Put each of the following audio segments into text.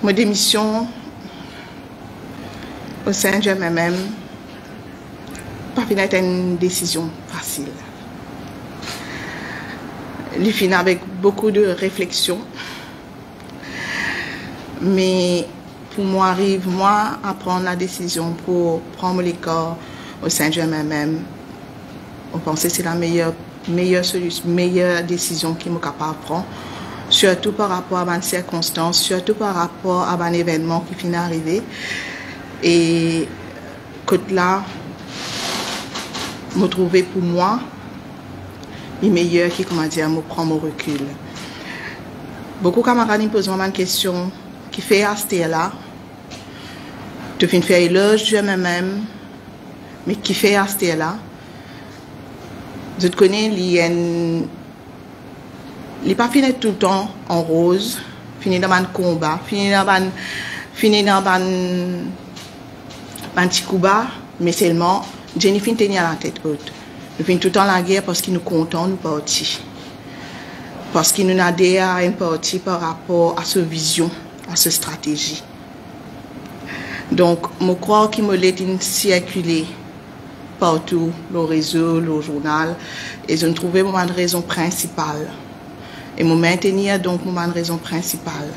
ma démission au sein de moi-même, pas une décision facile. Il finit avec beaucoup de réflexion. Mais pour moi, arrive moi à prendre la décision pour prendre les corps au sein de moi-même. On pensait que c'est la meilleure solution, meilleure décision qu'il me capable de prendre. Surtout par rapport à une circonstance, surtout par rapport à un événement qui finit d'arriver. Et que là, me trouver pour moi, le meilleur qui, comment dire, me prend mon recul. Beaucoup de camarades me posent une question qui fait à ce là. Tu fais faire éloge de moi-même, mais qui fait à ce là. Je te connais, il n'est pas fini tout le temps en rose, fini dans un combat, fini dans un petit combat, mais seulement, Jennifer tenir la tête haute. Nous finissons tout le temps la guerre parce qu'il nous content, nous partis. Parce qu'il nous adhère à une partie par rapport à cette vision, à cette stratégie. Donc, je crois qu'il me laisse circuler partout, le réseau, le journal, et je ne trouvais pas de raison principale. Et me maintenir donc ma raison principale.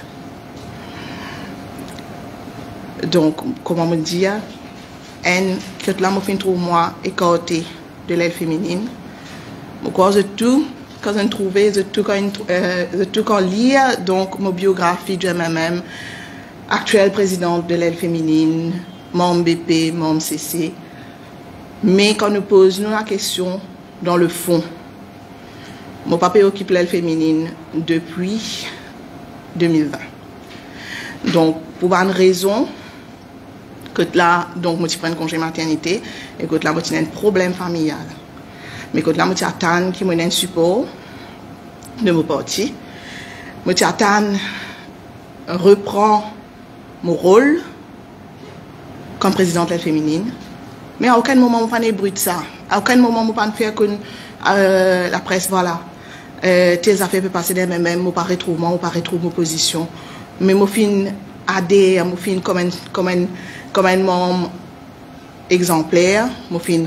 Donc, comment me dire, que là, je trouve moi écarté de l'aile féminine. Je crois que tout, quand je trouvais, tout quand lire donc ma biographie de moi-même, actuelle présidente de l'aile féminine, membre BP, membre CC. Mais quand nous posons la question dans le fond, mon papa occupe l'aile féminine depuis 2020. Donc, pour une raison, que là, donc, je prends un congé maternité, et que là, je un problème familial. Mais que là, je attends qui me donne support de mon parti. Je attends reprend mon rôle comme présidente de l'aile féminine. Mais à aucun moment, je ne fais pas de ça. À aucun moment, je ne fais pas faire que la presse, voilà. Tes affaires peuvent passer des mêmes, je ne retrouve ma position. Mais je fin adhère, je fin comme un membre exemplaire, je fin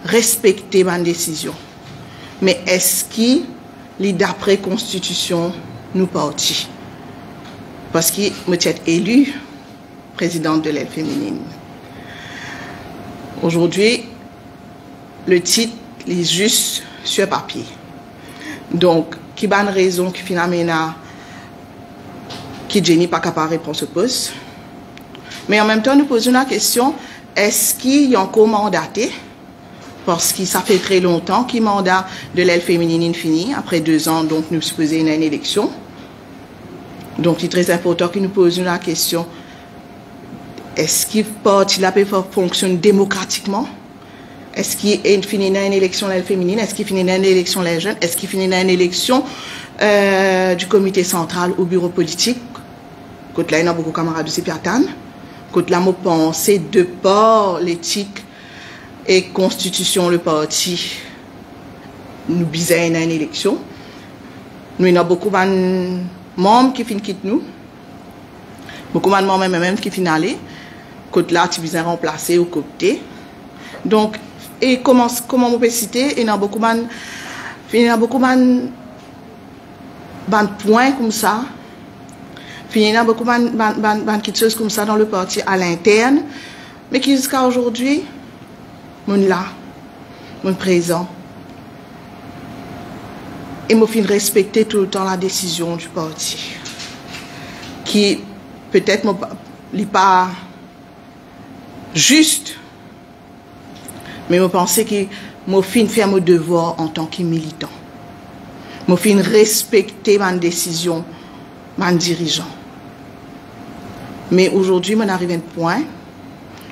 respecter ma décision. Mais est-ce qu'il est d'après Constitution, nous partis? Parce que je suis élue présidente de l'aile féminine. Aujourd'hui, le titre est juste sur papier. Donc, qui a une raison qui finalement qui Jenny pas capable de répondre ce poste. Mais en même temps, nous posons la question, est-ce qu'il y a encore mandaté? Parce que ça fait très longtemps qu'il mandat de l'aile féminine fini, après 2 ans, donc nous supposons une élection. Donc, il est très important que nous posions la question, est-ce qu'il fonctionne démocratiquement? Est-ce qu'il finit dans une élection l'aile féminine? Est-ce qu'il finit dans une élection l'aile jeune? Est-ce qu'il finit dans une élection du comité central au bureau politique? Côte là, il y a beaucoup de camarades de Sépiatan. Côte là, je pense, de par l'éthique et constitution, le parti, nous bisons dans une élection. Nous, il y a beaucoup de membres qui quittent nous. Beaucoup de membres même qui finissent aller. Côte là, tu bisons remplacer au côté. Donc, et comment on peut citer, il y a beaucoup de points comme ça. Il y a beaucoup de choses comme ça dans le parti à l'interne, mais qui jusqu'à aujourd'hui, mon là, mon présent. Et me fin respecter tout le temps la décision du parti. Qui peut-être n'est pas juste, mais je pense que je fin faire mon devoir en tant que militant. Je fin respecter ma décision, mon dirigeant. Mais aujourd'hui, je arrive à un point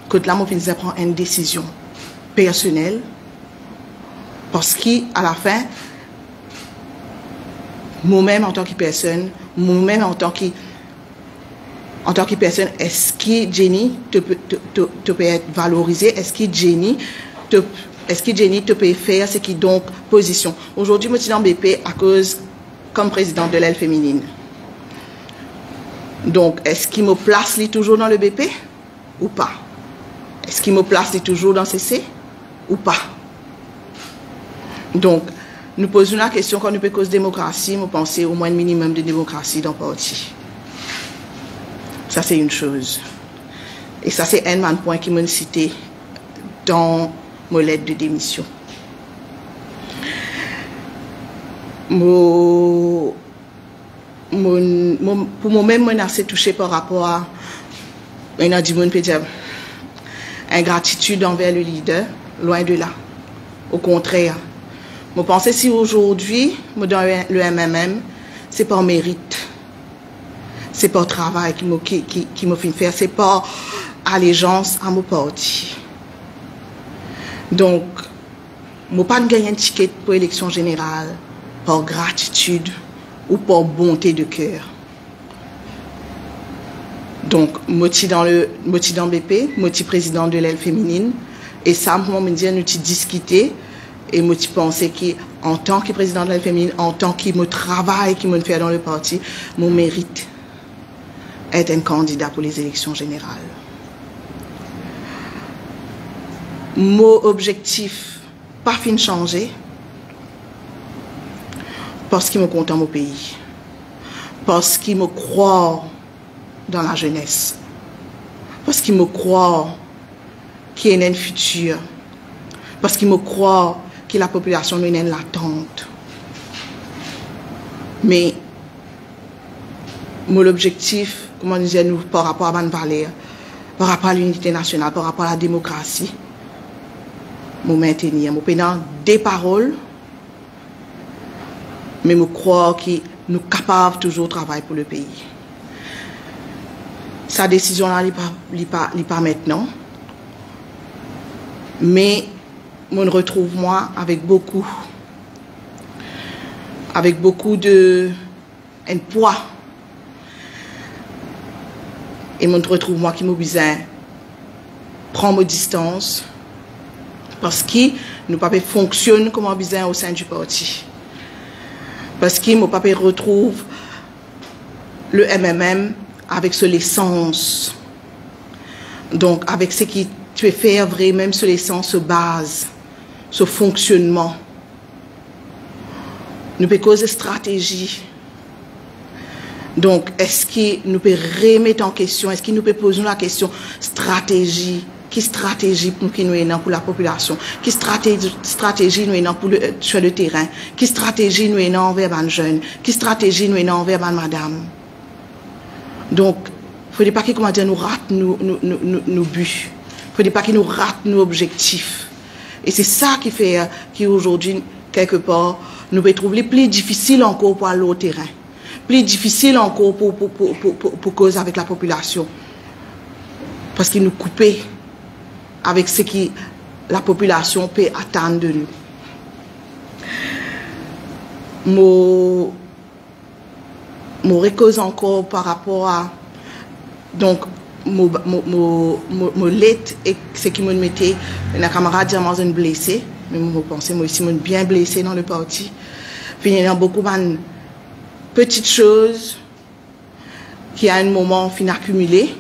que là, je fin prendre une décision personnelle parce qu'à la fin, moi-même en tant que personne, moi-même en tant que personne, est-ce que Jenny peut être valorisée? Est-ce que Jenny peut faire ce qui donc position? Aujourd'hui, je suis dans BP à cause comme présidente de l'aile féminine. Donc, est-ce qu'il me place toujours dans le BP ou pas? Est-ce qu'il me place toujours dans CC ou pas? Donc, nous posons la question quand nous peut cause démocratie, nous pensons au moins un minimum de démocratie dans le parti. Ça, c'est une chose. Et ça, c'est un point qui m'a cité dans ma lettre de démission. Pour moi-même, je suis touché par rapport à ingratitude envers le leader, loin de là. Au contraire, je pense que si aujourd'hui, dans le MMM, c'est par mérite. C'est par travail qui m'a fait faire, c'est par allégeance à mon parti. Donc, je n'ai pas gagné un ticket pour l'élection générale par gratitude ou par bonté de cœur. Donc, je suis dans BP, je suis président de l'aile féminine, et ça, moi, me dit, nous discuter, et je pense qu'en tant que président de l'aile féminine, en tant que mon travail qui me fait dans le parti, mon mérite être un candidat pour les élections générales. Mon objectif, pas fin de changer, parce qu'il me compte dans mon pays, parce qu'il me croit dans la jeunesse, parce qu'il me croit qu'il y a un futur, parce qu'il me croit que la population a une l'attente. Mais mon objectif, comment disait nous, par rapport à Van Valère, par rapport à l'unité nationale, par rapport à la démocratie, me maintenir, me prendre des paroles, mais me croire que nous sommes capables toujours de travailler pour le pays. Sa décision là, n'est pas maintenant, mais je me retrouve moi avec beaucoup de un poids, et je me retrouve moi qui me besoin prendre mes distances parce que nous pas fonctionne comme on besoin au sein du parti, parce que mon papa retrouve le MMM avec ce l'essence, donc avec ce qui tu veux faire vrai, même sur l'essence, ce base, ce fonctionnement. Nous pouvons causer stratégie. Donc, est-ce que nous pouvons remettre en question, est-ce que nous pouvons poser la question stratégie, qui stratégie pour nous ayons pour la population, qui stratégie nous ayons pour sur le terrain, qui stratégie nous ayons envers les jeunes, qui stratégie nous ayons envers les madame. Donc, il ne faut pas que nous rate nos buts. Il ne faut pas qu'ils nous ratent nos objectifs. Et c'est ça qui fait qu'aujourd'hui, quelque part, nous pouvons trouver plus difficile encore pour aller au terrain. Plus difficile encore pour causer avec la population. Parce qu'ils nous coupent avec ce que la population peut attendre de nous. Mon récuse encore par rapport à... Donc, mon lettre et ce qui me mettait, un camarade diamant blessé, mais je pense moi aussi bien blessé dans le parti. Puis il y a beaucoup de petites choses qui à un moment fin accumulé,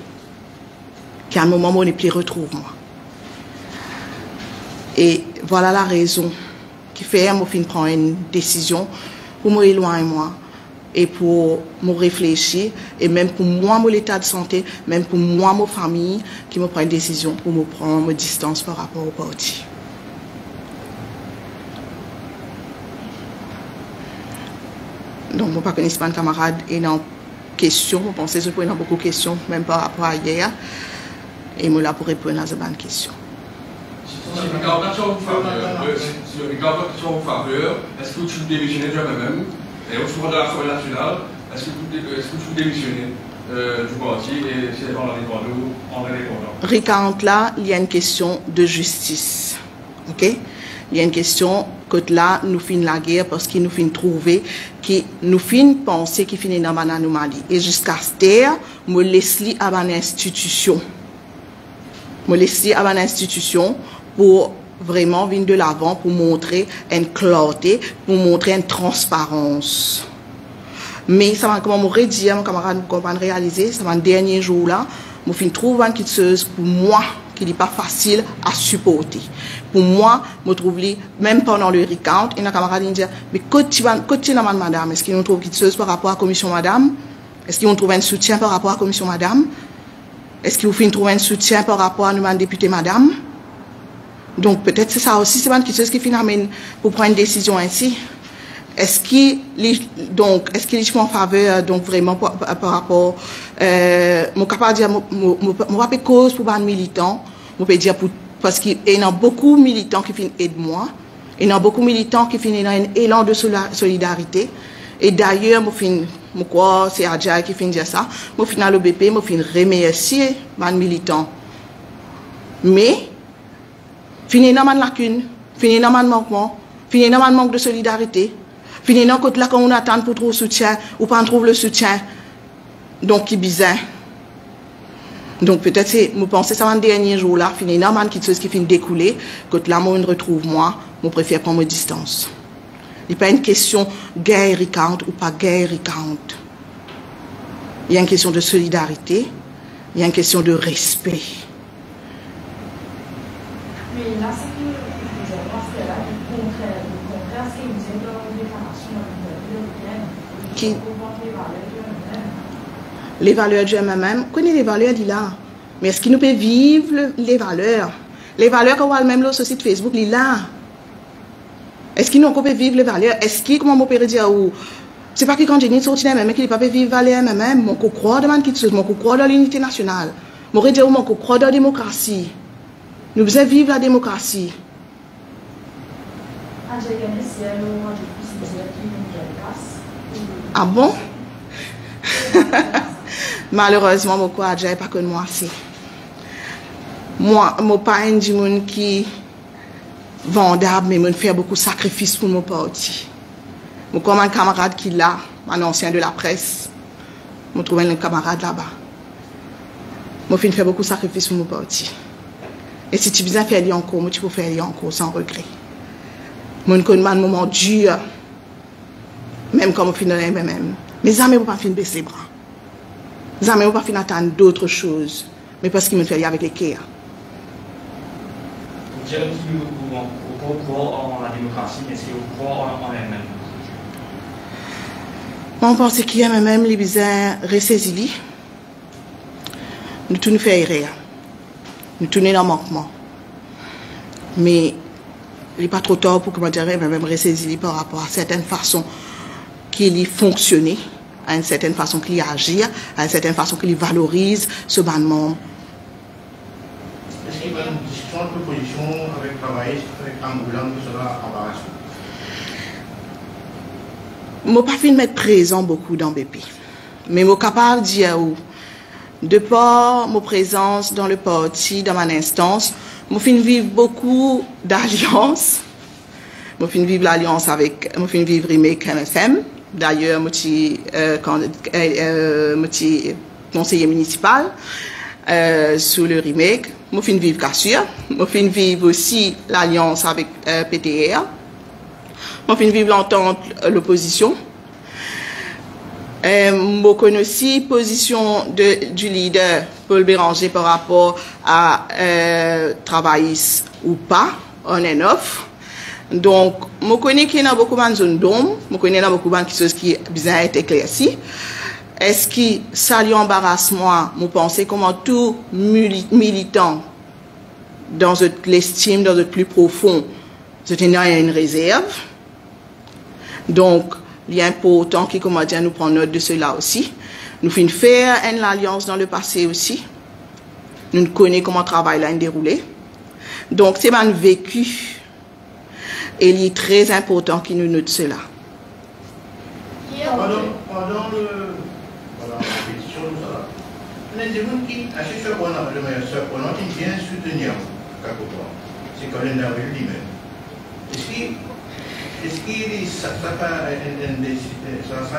qui à un moment on ne plus retrouve moi. Et voilà la raison qui fait que je prends une décision pour me éloigner moi. Et pour me réfléchir, et même pour moi, mon état de santé, même pour moi, ma famille, qui me prend une décision pour me prendre ma distance par rapport au parti. Donc, je ne connais pas un camarade et dans question, je pense que je peux avoir beaucoup de questions, même par rapport à hier, et je suis là pour répondre à ces bonnes questions. Si je regarde la chambre faveur, est-ce que tu démissionnes de toi-même? Et au soir de l'Assemblée nationale, est-ce que tu démissionnes du parti et c'est dans l'indépendant? Ricard, là, il y a une question de justice. Ok? Il y a une question que là, nous finissons la guerre parce qu'il nous finit trouver, que nous finissons penser qu'il finit dans une anomalie. Et jusqu'à ce terre, je laisse à une institution. Je laisse à une institution pour vraiment venir de l'avant pour montrer une clarté, pour montrer une transparence. Mais ça m'a, comme on m'aurait dit, mon camarade me comprend réaliser, ça m'a dernier jour là, je fin trouve une quitteuse pour moi qui n'est pas facile à supporter. Pour moi, je trouve même pendant le recount, il y a un camarade qui dit, mais quand tu madame, est-ce qu'il nous trouve quitteuse par rapport à la commission madame? Est-ce qu'ils vont trouver un soutien par rapport à la commission madame? Est-ce qu'ils vont trouver un soutien par rapport à nous député madame? Donc peut-être c'est ça aussi, c'est pas quelque chose qui finit pour prendre une décision ainsi. Est-ce qu'il est en faveur donc vraiment par rapport mon capable dire mon pas cause pour un militant, on peut dire pour parce qu'il y a beaucoup de militants qui finissent aide moi, il y a beaucoup de militants qui finissent dans un élan de solidarité et d'ailleurs moi crois c'est Adja qui finit dire ça, moi finit le BP, moi finit remercier les militants. Mais fini dans ma lacune, fini dans ma manquement, fini dans ma manque de solidarité, fini dans côté là quand on attend pour trouver soutien ou pas trouve le soutien, donc qui bizarre. Donc peut-être c'est, je pense que ça va dernier jour là, fini dans ma quelque chose qui finit découler, côté là moi on retrouve moi, je préfère prendre mes distances. Il n'est pas une question guerre recount ou pas guerre recount. Il y a une question de solidarité, il y a une question de respect. Mais là, c'est que vous avez pensé là, le contraire, ce que vous êtes dans une déclaration européenne, qui les valeurs du MMM, connaît les valeurs d'il là. Mais est-ce qu'il nous peut vivre les valeurs? Les valeurs qu'on voit même là sur le site Facebook, il là. Est-ce qu'il nous peut vivre les valeurs? Est-ce qu'il, comment on peut dire, c'est pas que quand j'ai dit sorti mais qu'il ne peut pas vivre les valeurs MMM, mon croit dans quelque chose, mon croit dans l'unité nationale, mon dire mon croit dans la démocratie. Nous devons vivre la démocratie. Ah bon? Malheureusement, mon quoi, j'ai pas que moi, c'est. Moi, mon pas un du monde qui vendable, mais me fait beaucoup de sacrifices pour mon parti. Moi, comme un camarade qui l'a, un ancien de la presse, je trouve un camarade là-bas. Moi, je fais beaucoup de sacrifices pour mon parti. Et si tu veux faire les encore, moi, tu peux faire les encore sans regret. Moi, je connais un moment dur, même comme on finit dans les mêmes. Mes amis ne vont pas finir baisser les bras. Les amis ne vont pas finir attendre d'autres choses, mais parce qu'ils me font avec les cœurs. Vous direz que vous croyez en la démocratie, mais est-ce que vous croyez en elle-même? Moi, je pense qu'il y a même les bizarres ressaisir. Nous tout nous fait errer. Nous tournons dans le manquement. Mais il n'est pas trop tard pour comment dire, même ressaisir par rapport à certaines façons qu'il fonctionne, à une certaine façon qu'il agit, à une certaine façon qu'il valorise ce ban de membre. Est-ce qu'il y a une discussion de proposition avec travail, avec Angoulême, qui sera embarrassant? Je ne peux pas mettre présent beaucoup dans BP. Mais je suis capable de dire, de par ma présence dans le parti, dans mon instance, je fais vivre beaucoup d'alliances. Je fais vivre l'alliance avec, je fais vivre Remake MFM. D'ailleurs, je suis conseiller municipal sous le Remake. Je fais vivre Cassure. Je fais vivre aussi l'alliance avec PTR. Je fais vivre l'entente l'opposition. Je connais aussi la position du leader Paul Béranger par rapport à travaillistes ou pas, on and off. Donc, je connais qu'il y a beaucoup de zones d'ombre, je connais qu'il y a beaucoup de choses qui ont été éclaircies. Est-ce que ça lui embarrasse moi, je pense comment tout militant, dans l'estime, dans le plus profond, c'est une réserve. Donc, il est important que, comment dire, nous prenions note de cela aussi. Nous faisons faire une alliance dans le passé aussi. Nous connaissons comment le travail a déroulé. Donc, c'est un vécu. Et il est très important que nous notions cela. Pendant la pétition, il y a des gens qui, à chaque fois qu'on a le meilleur sœur, qui vient soutenir c'est quand même lui-même. Est-ce que ça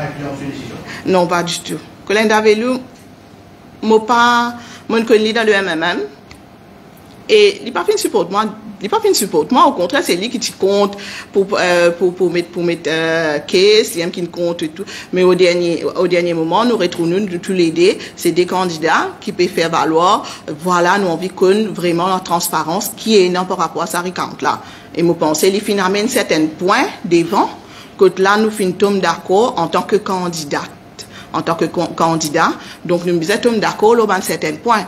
influence une décision? Non, pas du tout. Colin Davelou, moi ne connais dans le MMM. Et il pas fin support moi, au contraire, c'est lui qui te compte pour mettre case, il qui compte et tout. Mais au dernier moment, nous retrouvons tous les deux, c'est des candidats qui peuvent faire valoir, voilà, nous envie qu'on vraiment la transparence qui est énorme par rapport à sa recount là. Et nous pensons, il finit amène certains points devant, que là, nous finissons d'accord en tant que candidate, donc nous sommes d'accord, là, certains points.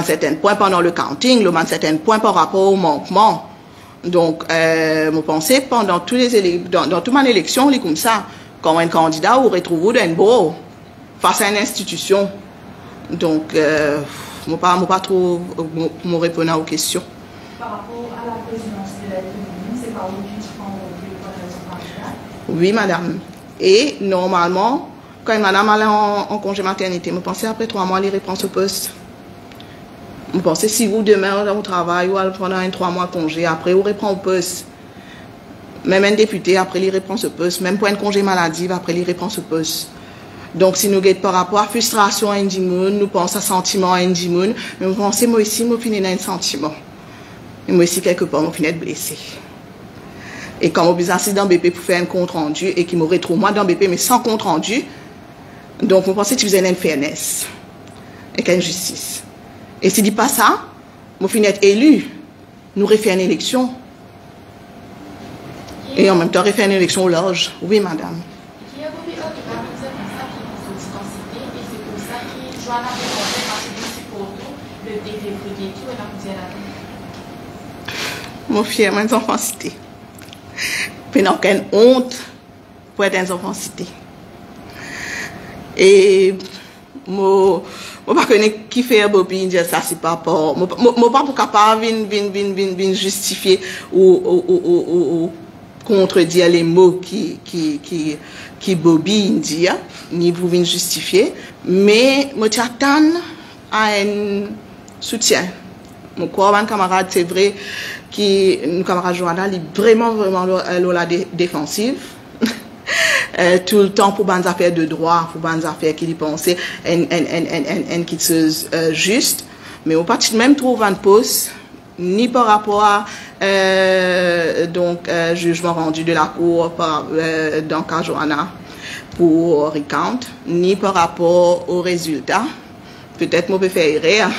Certains points pendant le counting, certains points par rapport au manquement. Donc, je pense pendant dans toute mon élection, comme ça, quand un candidat vous retrouve d'un beau face à une institution. Donc, je ne pas trop me répondre aux questions. Par rapport à la présidence de l'aide féminine, c'est pas vous qui prend le Oui, madame. Et normalement, quand madame allait en congé maternité, je pensais après 3 mois, elle reprend ce poste. Vous pensez si vous demain au travail ou pendant 3 mois de congé, après vous reprend au poste. Même un député, après il reprend ce poste. Même pour un congé maladie, après il reprend ce poste. Donc si nous guettons par rapport à frustration à Indimoun, nous pensons à sentiment à Indimoun, mais vous pensez moi aussi, moi finis dans un sentiment. Et moi aussi, quelque part, moi finis être blessé. Et quand je suis assis dans BP pour faire un compte rendu et qu'il me retrouve moi dans BP mais sans compte rendu, donc vous pensez que tu faisais une fairness et qu'il y a une justice. Et s'il ne dit pas ça, je finis être élu, nous refait une élection. Et en même temps, refait une élection au loge. Oui, madame. Mon fier, mes enfants cités. Puis n'a aucune honte pour être des enfants cités. Et moi, je ne sais pas qui fait un bobby, dire ça, c'est pas pour. Je ne pas capable de justifier ou contredire les mots qui bobby dit, ni vous venir justifier. Mais je t'attends à un soutien. Mon camarade, c'est vrai, mon camarade Johanna, il est vraiment la défensive. Tout le temps pour bonnes affaires de droit, pour bonnes affaires qui pensaient qui sont juste, mais on pas même trouver un poste ni par rapport à jugement rendu de la cour dans cas Johanna pour recount, ni par rapport aux résultats. Peut-être moi peut faire erreur,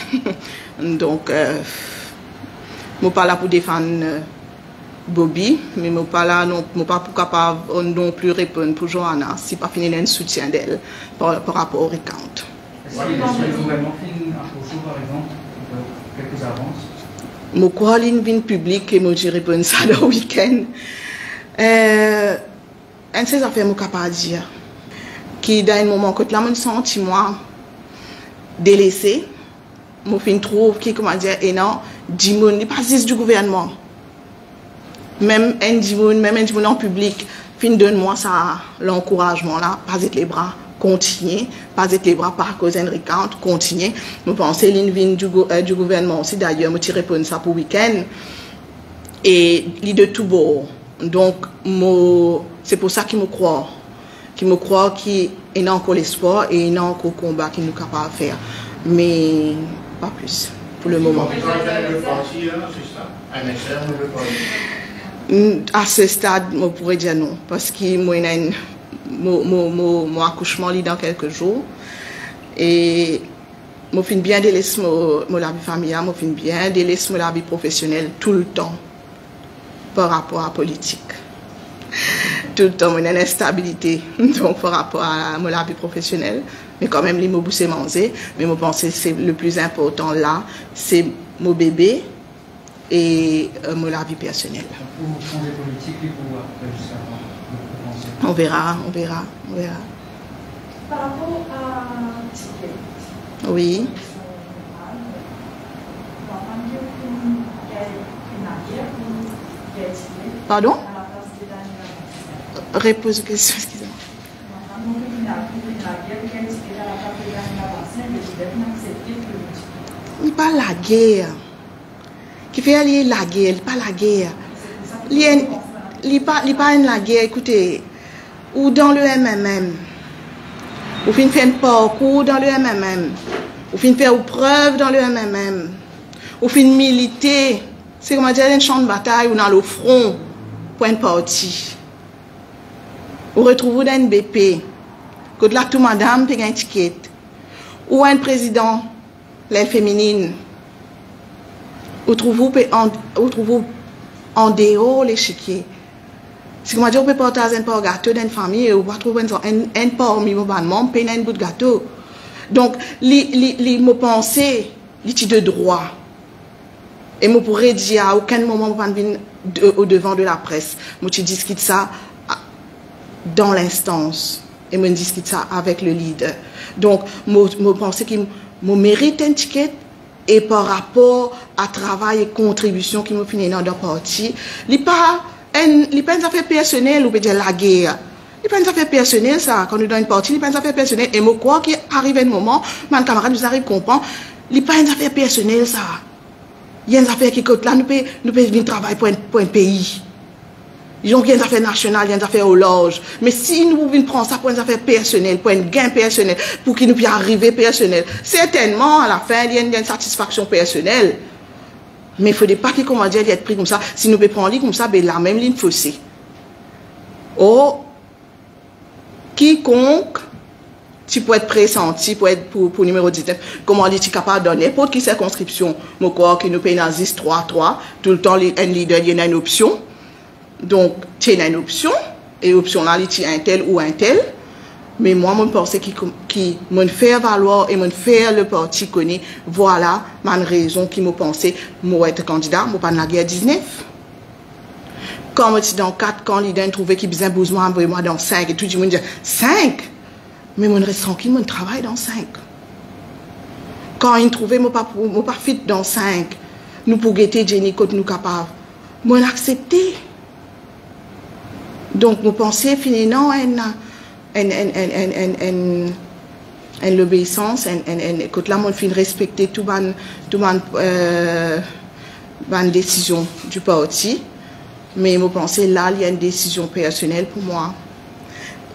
donc moi pas là pour défendre Bobby, mais je ne suis pas là, pas capable non plus répondre pour Johanna si pas fini un soutien d'elle par rapport au recount. Est-ce qu'il y a vraiment fait un prochain, par exemple, quelques avances? Je crois que c'est public et je réponds ça dans le week-end. Un de ces affaires, je ne peux pas dire. Qui, dans un moment, quand là, je me sens délaissé, je trouve qui, comment dire, et non, Dimon n'est pas juste du gouvernement. Même un Dimon en public, fin donne-moi ça, l'encouragement là, pas être les bras, continuer, pas être les bras par cause d'un recount, continuer. Je pense que l'in du gouvernement aussi, d'ailleurs, je réponds ça pour le week-end. Et il de tout beau. Donc, c'est pour ça qu'il me croit. Qu'il me croit qu'il y a encore l'espoir et il y a encore le combat qu'il nous est capable de faire. Mais pas plus, pour le moment. À ce stade, je pourrais dire non, parce que mon accouchement est dans quelques jours. Et je finis bien de laisser la vie familiale, je finis bien de laisser la vie professionnelle tout le temps par rapport à la politique. Tout le temps, il y a une instabilité donc, par rapport à la vie professionnelle. Mais quand même, les mots c'est manger. Mais je pense que c'est le plus important là, c'est mon bébé et la vie personnelle. Pour changer politique et pour justement on verra. Par rapport à Ticket. Oui. Pardon? Repose question, excusez-moi. Il pas la guerre. Qui fait aller la guerre, il pas la guerre. Il pas la guerre, écoutez, ou dans le MMM. Ou fin faire un parcours dans le MMM. Ou fin faire une preuve dans le MMM. Ou fin militer, c'est comme dire un champ de bataille ou dans le front pour un parti. Ou retrouvez dans une BP, que là tout madame paye un ticket. Ou un président, l'aile féminine. Ou trouvez en dehors l'échiquier. C'est comme dire, on peut partager un peu gâteau dans une famille et on va trouver un peu au milieu de payer un bout de gâteau. Donc, les mots pensés, les de droit. Et moi pourrais dire à aucun moment on venir au devant de la presse. Moi tu discute ça dans l'instance et moi discute ça avec le leader. Donc moi pense qu'il me mérite un ticket et par rapport à travail et contribution qui me finit dans le parti, il pas une affaire personnelle ou peut dire la guerre. Il pas une affaire personnelle ça quand nous dans une partie, il pas une affaire personnelle et moi quoi qui arrive un moment, mon camarade nous arrive comprendre, il pas une affaire personnelle ça. Il y a des affaires qui coûtent là, nous pouvons venir travailler pour un pays. Donc, il y a des affaires nationales, il y a des affaires au loge. Mais si nous voulons prendre ça pour une affaire personnelle, pour un gain personnel, pour qu'il nous puisse arriver personnel, certainement, à la fin, il y a une satisfaction personnelle. Mais il ne faudrait pas qu'il commence à être pris comme ça. Si nous pouvons prendre comme ça, ben, la même ligne faussée. Oh, quiconque, tu peux être pressenti pour numéro 19. Comment on dit, tu es capable de donner n'importe quelle circonscription. Mon corps qui nous paye dans 3-3. Tout le temps, un leader, il y a une option. Donc, tu as une option. Et l'option là, tu as un tel ou un tel. Mais moi, je pense qui me fait valoir et me fait le parti connaît. Voilà ma raison qui me pensait, moi être candidat, moi pas dans la guerre 19. Quand je suis dans 4 candidats, je trouvais qu'il besoin besoin de moi dans 5. Et tout le monde dit 5. Mais je reste tranquille, je travaille dans 5. Quand il trouvait, je ne pas fit dans 5. Nous pour guetter Jenny quand nous capables. Je accepté. Donc, je pensais finalement l'obéissance, quand là, je fin respecter tout les décision du parti. Mais je pensais là, il y a une décision personnelle pour moi.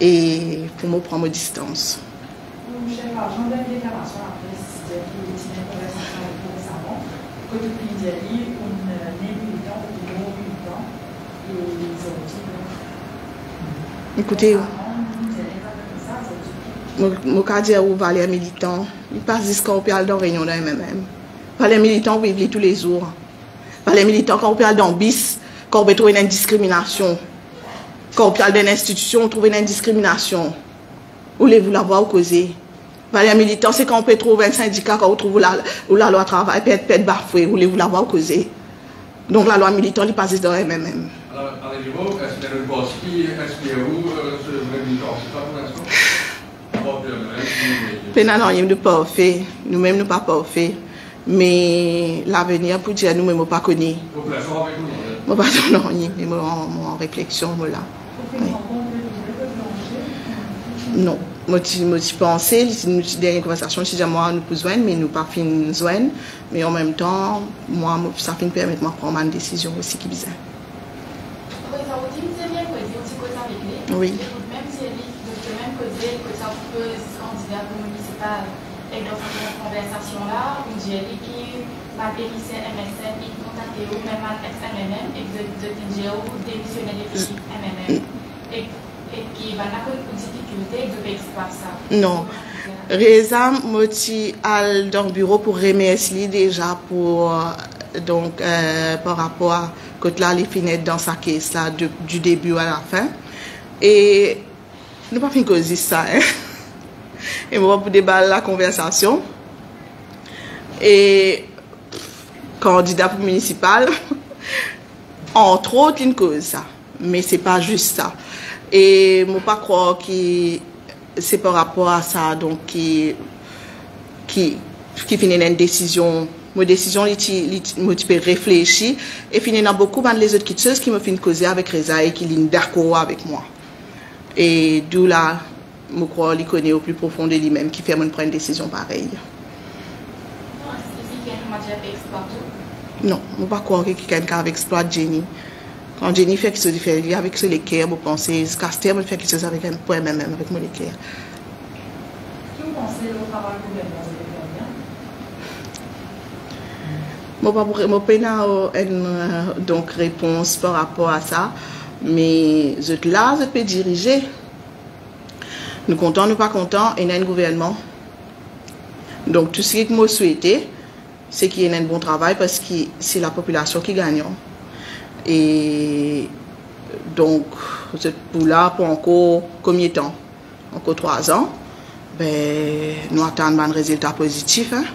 Et pour me prendre distance. Michel Argent, dans une déclaration à la presse, qui est une conversation avec vous récemment, que depuis Diali, on est militant, on est militant, et les autres. Écoutez, je dis où Valère militant, il passe jusqu'à on peut aller dans réunion d'un MMM. Valère militant, vous vivez tous les jours. Valère militant, quand on peut aller dans BIS, quand on peut trouver une discrimination. Quand on parle d'une institution, on trouve une discrimination. Voulez-vous l'avoir causé? Valère militant, c'est quand on peut trouver un syndicat, quand on trouve où la loi travail peut être bafouée. Voulez-vous l'avoir causé? Donc la loi militant, il passe dans le MMM. Alors, allez-vous, est-ce qu'il y a une bosse qui inspire vous, ce vrai militant? C'est ça pour l'instant? Pénal, rien de parfait. Nous-mêmes, nous pas parfait. Mais l'avenir, pour dire, nous-mêmes, nous pas connaître. Vous pouvez faire avec nous? Je ne sais pas, mais je suis en réflexion. Là. Oui. Non, je pensais, si nous avons une conversation, je dis moi, nous pouvons joindre, mais nous ne pouvons pas joindre. Mais en même temps, moi, ça peut me permettre de prendre une décision aussi qui est bizarre. Oui. Même si même côté, ça peut candidat municipal et dans cette conversation-là, on dit qui m'a périssé MSN, il contacté ou même à MMM et de TGO démissionner des MMM. Et qui va avoir une difficulté de exploiter ça. Non. Reza Moti al dans le bureau pour remercier déjà pour donc par rapport à quand là les finettes dans sa caisse là du début à la fin et nous pas fini causer ça hein? Et on va pour déballer la conversation et candidat pour municipal entre autres une cause ça mais c'est pas juste ça et moi pas croire que c'est par rapport à ça donc qui finit une décision ma décision je peux réfléchir et finir dans beaucoup de les autres quitteuses qui me font causer avec Reza et qui sont d'accord avec moi et d'où là je crois qu'il connaît au plus profond de lui-même qui fait me prendre une décision pareille. Non, je ne pas croire que quelqu'un exploite Jenny. Quand Jenny fait quelque chose de différent avec ce l'équerre, je pense que Caster me fait quelque chose avec un point même avec mon équerre. Qui vous pensez au travail gouvernement Je n'ai pas une réponse par rapport à ça, mais là, je peux diriger. Nous comptons, nous pas contents, il y a un gouvernement. Donc, tout ce que je souhaite, c'est qu'il y ait un bon travail parce que c'est la population qui gagne. Et donc, pour là, pour encore combien de temps? Encore 3 ans. Ben, nous attendons un résultat positif. Hein,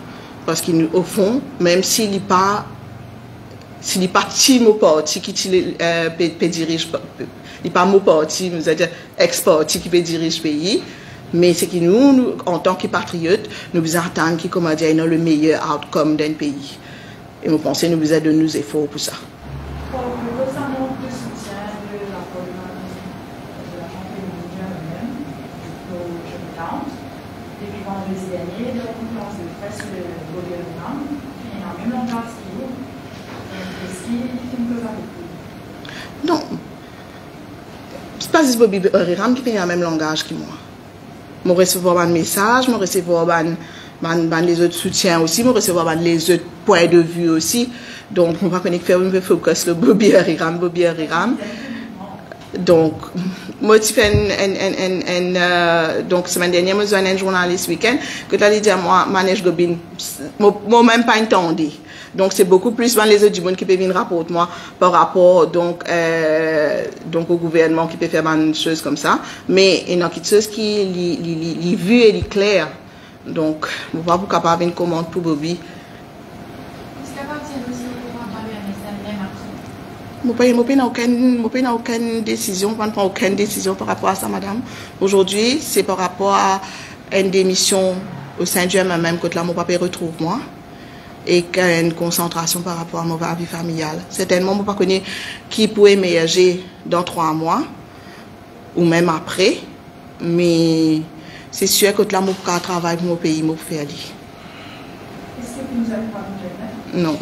parce qu'au fond, même s'il n'est pas team au parti qui peut diriger, il n'est pas mon parti, nous dire ex-parti qui peut diriger le pays, mais c'est que nous, en tant que patriotes, nous devons attendre qu'il ait le meilleur outcome d'un pays. Et nous pensons que nous devons donner nos efforts pour ça. Pour le récemment de soutien de la coordination de la Chambre elle-même, au Jeune Count, depuis vendredi dernier, de la conférence de presse de gouvernement, il y a même langage qui est. Est-ce qu'il fait une chose avec vous? Non. C'est pas juste Bobby Riram qui fait le même langage que moi. Je recevoir un message, je recevoir les autres soutiens aussi, je recevoir les autres points de vue aussi. Donc, on va faire un peu focus sur Bobby Riram. Donc, moi, donc, semaine dernière, je suis un journaliste week-end, que tu as dit à moi, manège Gobin, moi, même pas entendu. Donc, c'est beaucoup plus les autres du monde qui peuvent venir rapporter moi par rapport, donc au gouvernement qui peut faire des choses comme ça. Mais il y a quelque chose qui est vu et est clair. Donc, je ne vais pas vous capable une commande pour Bobby. Je n'ai aucune décision, je ne prends aucune décision par rapport à ça, madame. Aujourd'hui, c'est par rapport à une démission au sein du même que là, mon papa retrouve moi. Et qu'il y a une concentration par rapport à ma vie familiale. Certainement, je ne sais pas qui pourrait émerger dans 3 mois, ou même après. Mais c'est sûr que là, je vais travailler pour mon pays, je vais faire. Est-ce que vous nous avez parlé de Non.